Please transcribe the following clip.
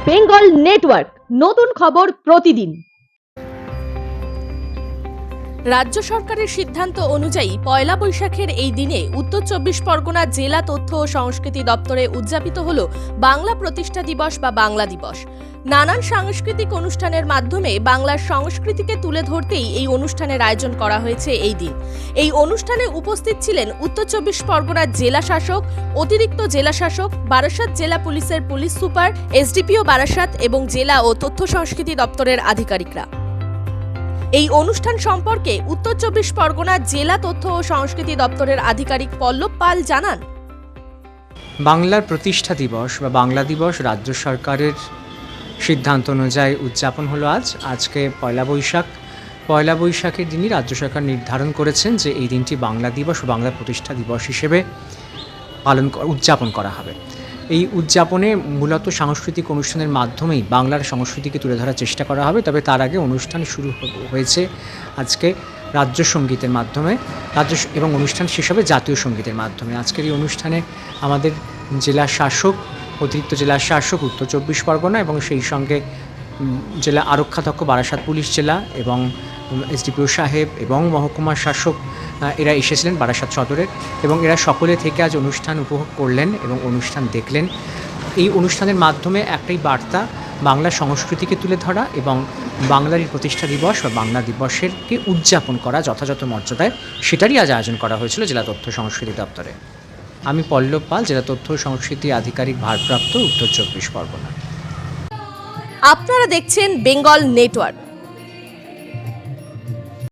Bengal network, নতুন খবর প্রতিদিন। রাজ্য সরকারের সিদ্ধান্ত অনুযায়ী পয়লা বৈশাখের এই দিনে উত্তর চব্বিশ পরগনা জেলা তথ্য ও সংস্কৃতি দপ্তরে উদযাপিত হল বাংলা প্রতিষ্ঠা দিবস বা বাংলা দিবস। নানান সাংস্কৃতিক অনুষ্ঠানের মাধ্যমে বাংলার সংস্কৃতিকে তুলে ধরতেই এই অনুষ্ঠানের আয়োজন করা হয়েছে এই দিন। এই অনুষ্ঠানে উপস্থিত ছিলেন উত্তর চব্বিশ পরগনার জেলা শাসক, অতিরিক্ত জেলা শাসক, বারাসাত জেলা পুলিশের পুলিশ সুপার, এসডিপিও বারাসাত এবং জেলা ও তথ্য সংস্কৃতি দপ্তরের আধিকারিকরা। এই অনুষ্ঠান সম্পর্কে উত্তর চব্বিশ পরগনা জেলা তথ্য ও সংস্কৃতি দপ্তরের আধিকারিক পল্লব পাল জানান, বাংলার প্রতিষ্ঠা দিবস বা বাংলা দিবস রাজ্য সরকারের সিদ্ধান্ত অনুযায়ী উদযাপন হলো আজকে পয়লা বৈশাখের দিনই রাজ্য সরকার নির্ধারণ করেছেন যে এই দিনটি বাংলা দিবস ও বাংলা প্রতিষ্ঠা দিবস হিসেবে উদযাপন করা হবে। এই উদযাপনে মূলত সাংস্কৃতিক অনুষ্ঠানের মাধ্যমেই বাংলার সংস্কৃতিকে তুলে ধরার চেষ্টা করা হবে। তবে তার আগে অনুষ্ঠান শুরু হয়েছে আজকে রাজ্য সঙ্গীতের মাধ্যমে, এবং অনুষ্ঠান শেষ হবে জাতীয় সঙ্গীতের মাধ্যমে। আজকের এই অনুষ্ঠানে আমাদের জেলা শাসক, অতিরিক্ত জেলা শাসক উত্তর চব্বিশ পরগনা এবং সেই সঙ্গে জেলা আরক্ষাধ্যক্ষ বারাসাত পুলিশ জেলা এবং এসডিপিও সাহেব এবং মহকুমা শাসক এরা এসেছিলেন বারাসাত সদরের, এবং এরা সকলে থেকে আজ অনুষ্ঠান উপভোগ করলেন এবং অনুষ্ঠান দেখলেন। এই অনুষ্ঠানের মাধ্যমে একটাই বার্তা, বাংলা সংস্কৃতিকে তুলে ধরা এবং বাংলার এই প্রতিষ্ঠা দিবস বা বাংলা দিবসেরকে উদযাপন করা যথাযথ মর্যাদায়, সেটারই আজ আয়োজন করা হয়েছিল জেলা তথ্য সংস্কৃতি দপ্তরে। আমি পল্লব পাল, জেলা তথ্য সংস্কৃতি আধিকারিক ভারপ্রাপ্ত, উত্তর চব্বিশ পরগনা। আপনারা দেখছেন বেঙ্গল নেটওয়ার্ক।